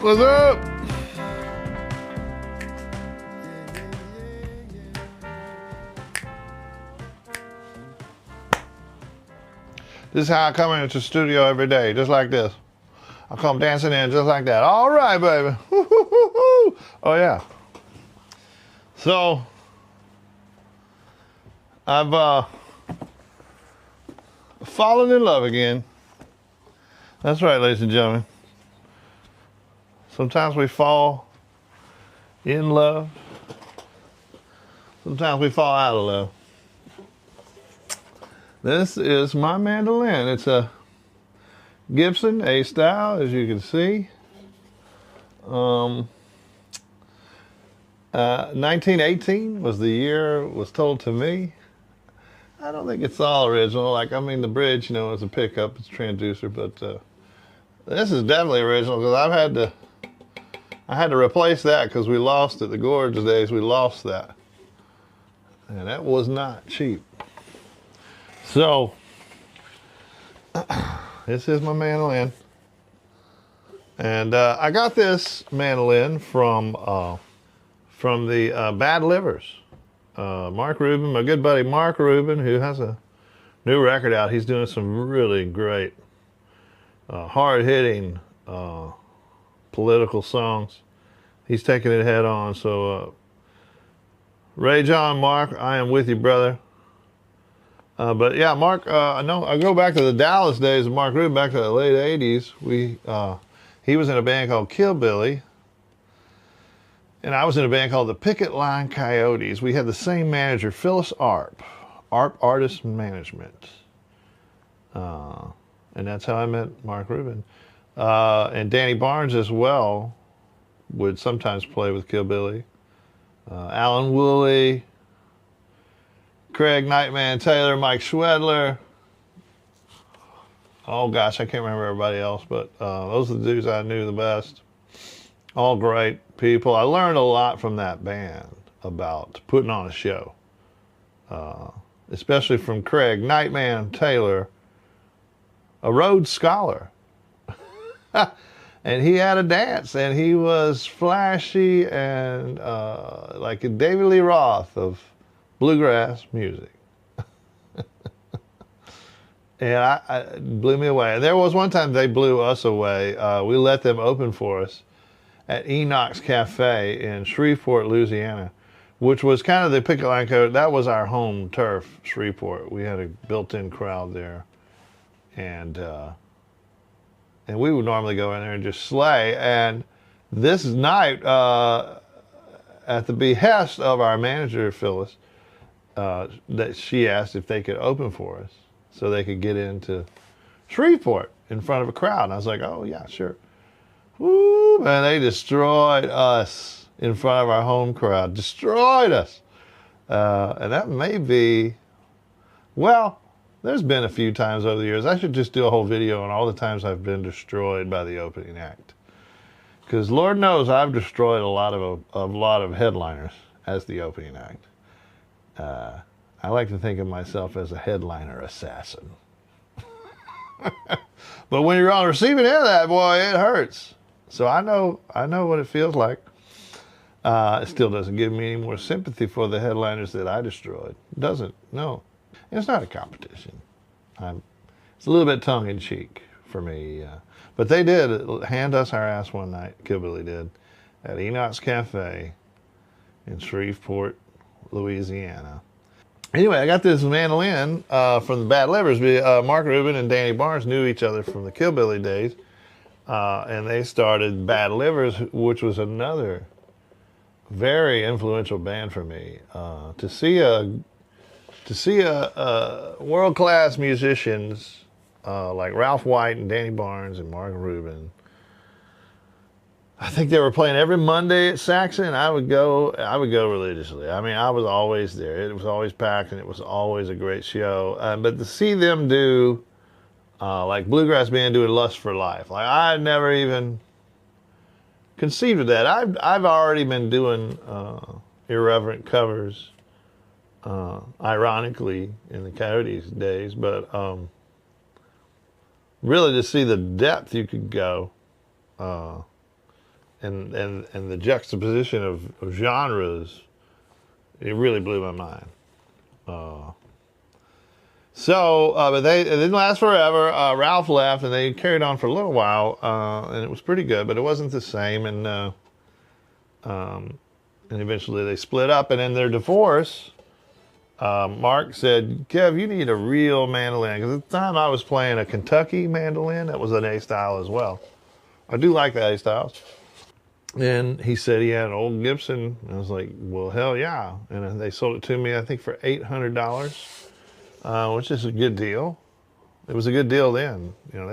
What's up? This is how I come into the studio every day, just like this. I come dancing in just like that. All right, baby. Oh, yeah. So, I've fallen in love again. That's right, ladies and gentlemen. Sometimes we fall in love. Sometimes we fall out of love. This is my mandolin. It's a Gibson A style, as you can see. 1918 was the year it was told to me. I don't think it's all original. Like, I mean, the bridge, you know, is a pickup, it's a transducer, but this is definitely original because I had to replace that because we lost it. The Gorge days, we lost that. And that was not cheap. So, this is my mandolin. And I got this mandolin from the Bad Livers. Mark Rubin, my good buddy Mark Rubin, who has a new record out. He's doing some really great, hard-hitting political songs. He's taking it head on. So, Ray John, Mark, I am with you, brother. But yeah, Mark, I go back to the Dallas days of Mark Rubin, back to the late 80s. He was in a band called Killbilly, and I was in a band called the Picket Line Coyotes. We had the same manager, Phyllis Arp Artist Management. And that's how I met Mark Rubin. And Danny Barnes as well would sometimes play with Killbilly. Alan Woolley, Craig Nightman Taylor, Mike Schwedler. Oh gosh, I can't remember everybody else, but those are the dudes I knew the best. All great people. I learned a lot from that band about putting on a show. Especially from Craig Nightman Taylor, a Rhodes Scholar. And he had a dance, and he was flashy and like a David Lee Roth of bluegrass music. And it blew me away. And there was one time they blew us away. We let them open for us at Enoch's Cafe in Shreveport, Louisiana, which was kind of the picket line code. That was our home turf, Shreveport. We had a built-in crowd there. And we would normally go in there and just slay. And this night, at the behest of our manager, Phyllis, that she asked if they could open for us so they could get into Shreveport in front of a crowd. And I was like, oh, yeah, sure. Woo, man, they destroyed us in front of our home crowd. Destroyed us. And that may be, well, there's been a few times over the years. I should just do a whole video on all the times I've been destroyed by the opening act. Because Lord knows I've destroyed a lot of headliners as the opening act. I like to think of myself as a headliner assassin. But when you're on the receiving end of that, boy, it hurts. So I know what it feels like. It still doesn't give me any more sympathy for the headliners that I destroyed. It doesn't, no. It's not a competition. It's a little bit tongue-in-cheek for me. But they did hand us our ass one night, Killbilly did, at Enoch's Cafe in Shreveport, Louisiana. Anyway, I got this mandolin from the Bad Livers. Mark Rubin and Danny Barnes knew each other from the Killbilly days, and they started Bad Livers, which was another very influential band for me. To see world-class musicians like Ralph White and Danny Barnes and Mark Rubin. I think they were playing every Monday at Saxon. I would go religiously. I mean, I was always there. It was always packed, and it was always a great show. But to see them do, like Bluegrass Band doing Lust for Life, like I never even conceived of that. I've already been doing irreverent covers, ironically, in the Coyotes days, but really to see the depth you could go and the juxtaposition of genres, it really blew my mind. But it didn't last forever. Ralph left, and they carried on for a little while, and it was pretty good, but it wasn't the same. And eventually they split up, and in their divorce, Mark said, "Kev, you need a real mandolin." Because at the time I was playing a Kentucky mandolin that was an A style as well. I do like the A styles. And he said he had an old Gibson. And I was like, well, hell yeah. And they sold it to me, I think, for $800, which is a good deal. It was a good deal then. You know,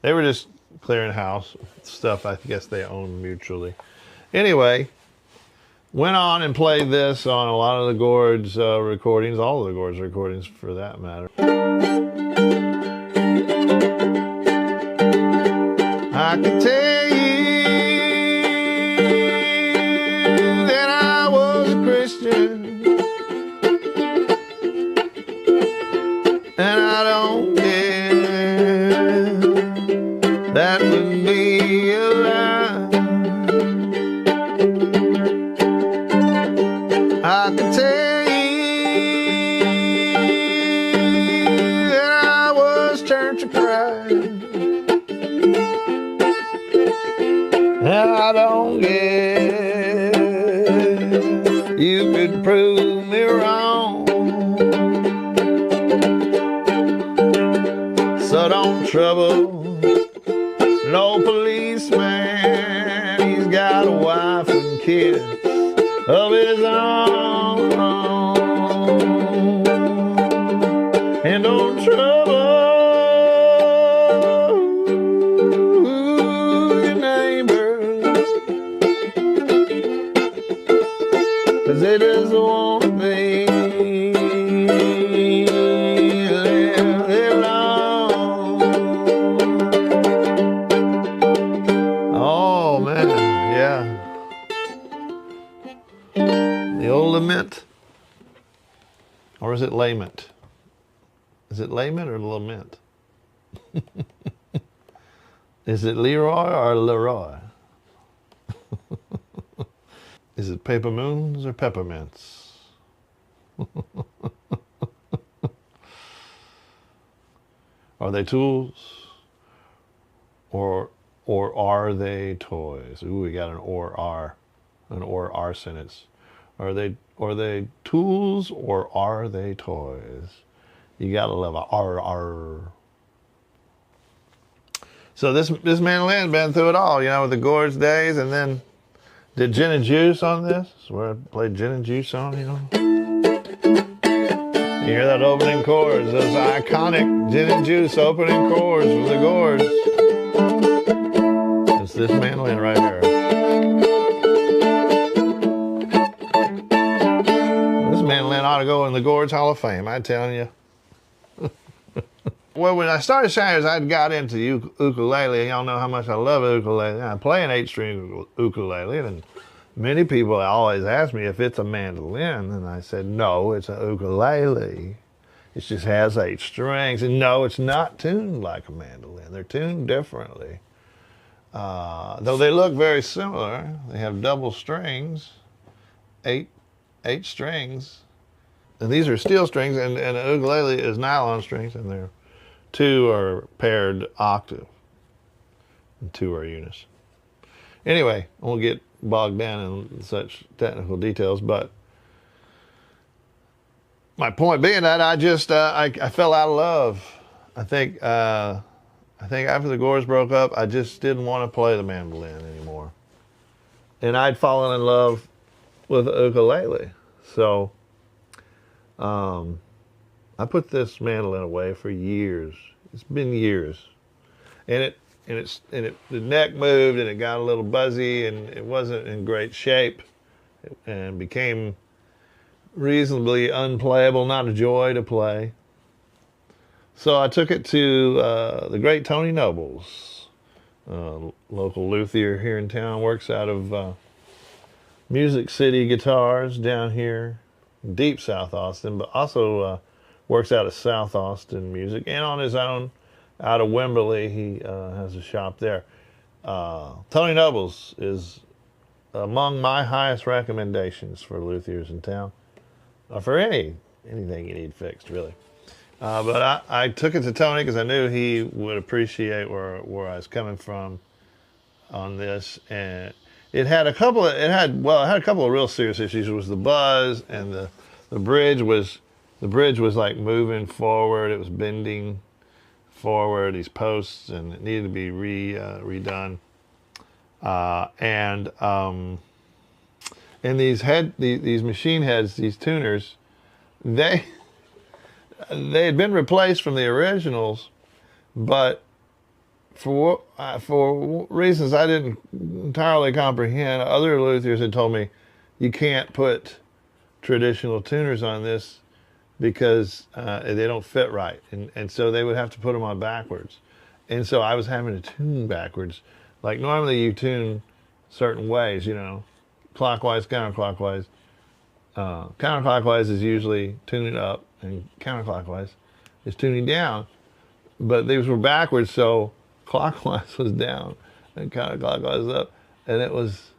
they were just clearing house stuff I guess they owned mutually. Anyway, went on and played this on a lot of the Gourds recordings, all of the Gourds recordings for that matter. I could tell you that I was a Christian, and I don't care. That would be a lie. I could tell you that I was Church of Christ, and I don't care. You could prove me wrong, so don't trouble no policeman. He's got a wife and kids of his own, and don't trouble your neighbors, 'cause they just want to be left alone. Oh man, yeah. The old lament, or is it lament? Is it lament or lament? Is it Leroy or Leroy? Is it paper moons or peppermints? Are they tools or are they toys? Ooh, we got an or are sentence. Are they tools or are they toys? You gotta love a R. So this mandolin's been through it all, you know, with the Gourds days, and then did Gin and Juice on this, where I played Gin and Juice on, you know. You hear that opening chords, those iconic Gin and Juice opening chords from the Gourds. It's this mandolin right here. This mandolin ought to go in the Gourds Hall of Fame, I'm telling you. Well, when I started Shiners, I got into ukulele. Y'all know how much I love ukulele. I play an 8-string ukulele, and many people always ask me if it's a mandolin, and I said, no, it's a ukulele. It just has 8 strings, and no, it's not tuned like a mandolin. They're tuned differently. Though they look very similar, they have double strings, eight strings, and these are steel strings, and an ukulele is nylon strings, and they're 2 are paired octave, and 2 are unison. Anyway, I won't get bogged down in such technical details, but my point being that I just I fell out of love. I think after the Gourds broke up, I just didn't want to play the mandolin anymore, and I'd fallen in love with the ukulele. So I put this mandolin away for years. It's been years, and the neck moved, and it got a little buzzy, and it wasn't in great shape, and became reasonably unplayable, not a joy to play. So I took it to the great Tony Nobles, local luthier here in town, works out of Music City Guitars down here, deep South Austin, but also works out of South Austin Music, and on his own out of Wimberley, he has a shop there. Tony Nobles is among my highest recommendations for luthiers in town, or for anything you need fixed, really. But I took it to Tony because I knew he would appreciate where I was coming from on this, and it had a couple of real serious issues. It was the buzz, and the bridge was like moving forward. It was bending forward, these posts, and it needed to be redone. And these machine heads, these tuners, they had been replaced from the originals, but for reasons I didn't entirely comprehend, other luthiers had told me you can't put traditional tuners on this because they don't fit right, and so they would have to put them on backwards, and so I was having to tune backwards. Like normally you tune certain ways, clockwise, counterclockwise. Counterclockwise is usually tuning up, and counterclockwise is tuning down. But these were backwards, so clockwise was down and counterclockwise was up, and it was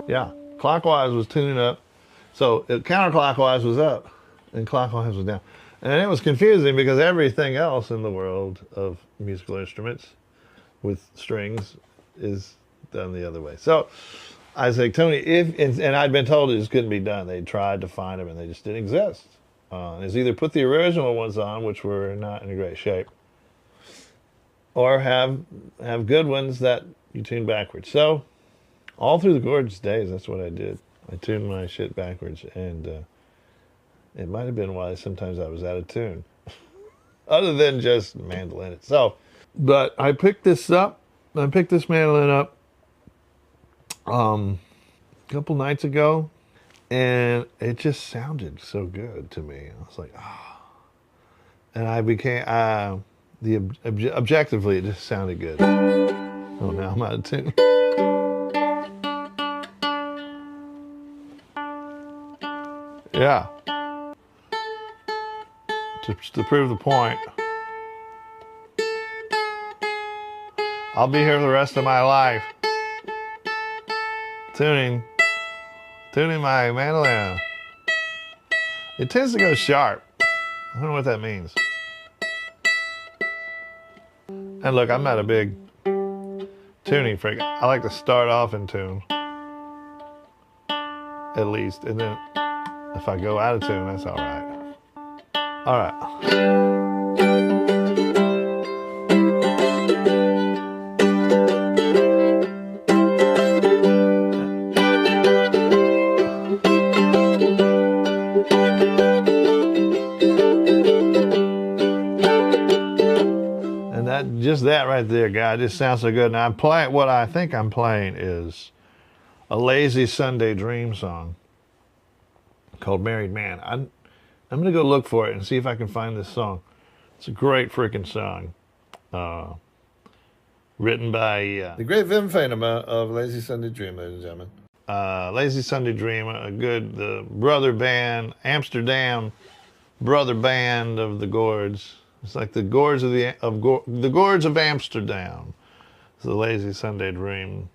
yeah, clockwise was tuning up, so counterclockwise was up, and clockwise was down. And it was confusing because everything else in the world of musical instruments with strings is done the other way. So I said, Tony, and I'd been told it just couldn't be done. They tried to find them and they just didn't exist. It's either put the original ones on, which were not in a great shape, or have good ones that you tune backwards. So all through the gorgeous days, that's what I did. I tuned my shit backwards, and it might have been why sometimes I was out of tune, other than just mandolin itself. But I picked this mandolin up a couple nights ago, and it just sounded so good to me. I was like, and I became objectively, it just sounded good. Oh, now I'm out of tune. Yeah. Just to prove the point, I'll be here for the rest of my life tuning my mandolin. It tends to go sharp. I don't know what that means. And look, I'm not a big tuning freak. I like to start off in tune, at least, and then if I go out of tune, that's all right. All right. And just that right there, guy, just sounds so good. Now I'm playing, what I think I'm playing is a Lazy Sunday Dream song called Married Man. I'm going to go look for it and see if I can find this song. It's a great freaking song. Written by the great Wim Venema of Lazy Sunday Dream, ladies and gentlemen. Lazy Sunday Dream, the brother band, Amsterdam brother band of the Gourds. It's like the Gourds the Gourds of Amsterdam. It's the Lazy Sunday Dream.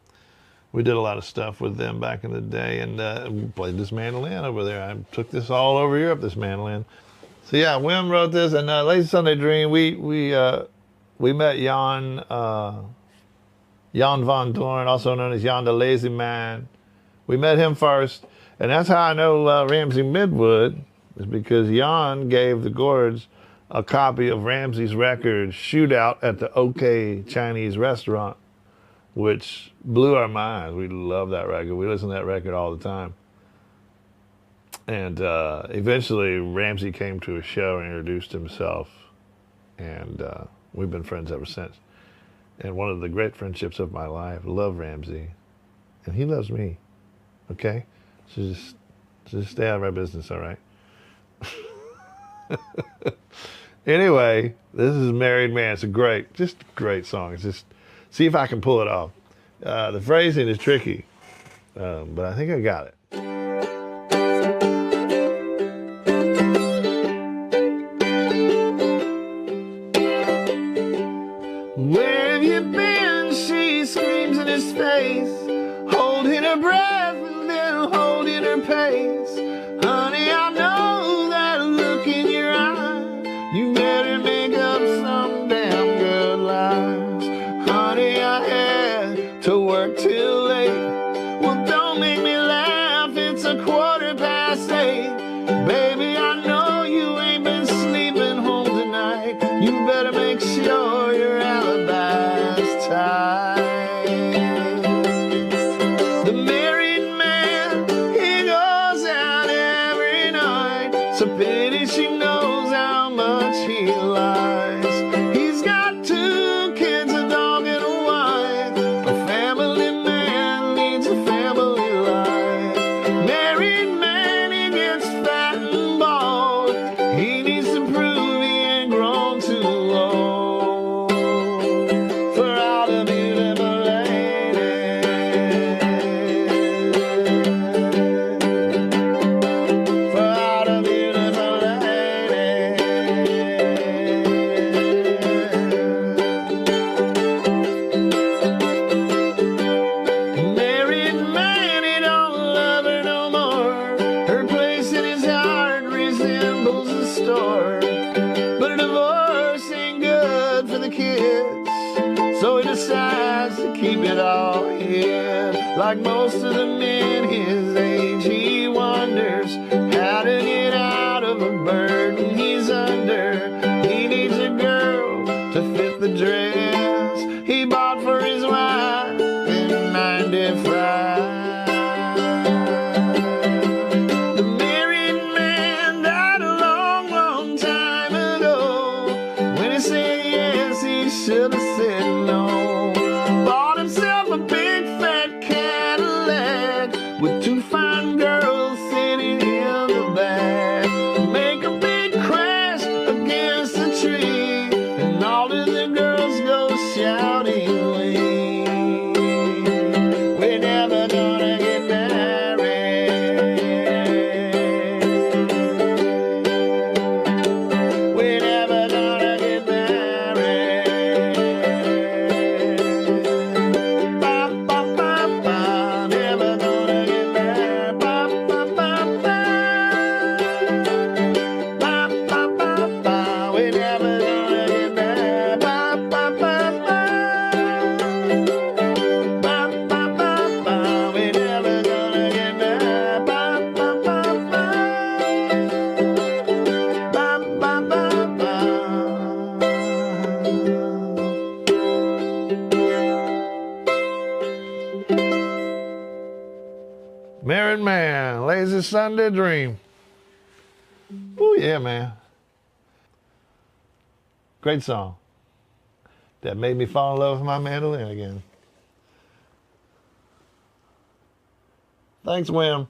We did a lot of stuff with them back in the day, and we played this mandolin over there. I took this all over Europe, this mandolin. So yeah, Wim wrote this, and Lazy Sunday Dream. We met Jan van Doorn, also known as Jan the Lazy Man. We met him first, and that's how I know Ramsey Midwood, is because Jan gave the Gourds a copy of Ramsey's record Shootout at the OK Chinese restaurant, which blew our minds. We love that record. We listen to that record all the time. And eventually Ramsey came to a show and introduced himself, and we've been friends ever since. And one of the great friendships of my life. Love Ramsey, and he loves me. Okay, so just stay out of my business, all right? Anyway, this is Married Man. It's a great song. It's just, see if I can pull it off. The phrasing is tricky, but I think I got it. pace. Honey, I know that look in your eye. You better make up some damn good lies. Honey, I had to work till late. Well, don't make me laugh, it's 8:15. Baby, I know you ain't been sleeping home tonight. You better make sure your alibi's tight. The married man, he goes out every night. It's a pity she knows how much he lies. He's got 2 kids, a dog and a wife. A family man needs a family life. Married man, he gets fat and bald. He needs to prove he ain't grown too old. For all the beautiful ladies, for all the beautiful ladies. Married man, he don't love her no more. Her place in his heart resembles a store. But a divorce ain't good for the kids, so he decides to keep it all hid. Like most of the men his age, he wonders how to get out of a burden he's under. He needs a girl to fit the dress he bought for his wife in '95. The married man died a long, long time ago. When he said yes, he should have said no. Bought himself a big fat Cadillac with 2 fine girls sitting in the back. Make a big crash against the tree, and all of the girls go shouting, we're never gonna get married. We're never gonna get married. Ba, ba, ba, ba, never gonna get married. Ba, ba, ba, ba. Ba, ba, ba, ba, we're never gonna get married. Ba, ba, ba, ba. Ba, ba, ba, ba, we're never gonna get married. Ba, ba, ba, ba. Ba, ba, ba, ba. Married man, lazy Sunday dream. Oh yeah, man. Great song. That made me fall in love with my mandolin again. Thanks, Wim.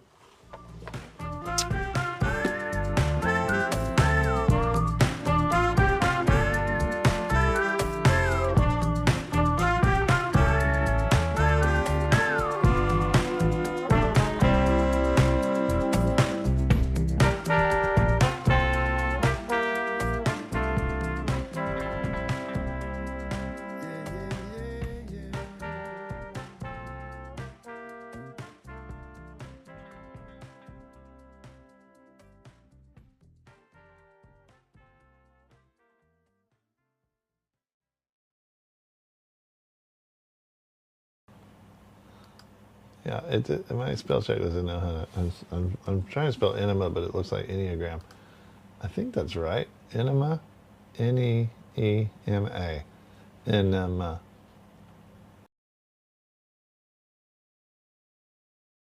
Yeah, my spell check doesn't know how to. I'm trying to spell enema, but it looks like Enneagram. I think that's right. Enema, N-E-E-M-A. Enema.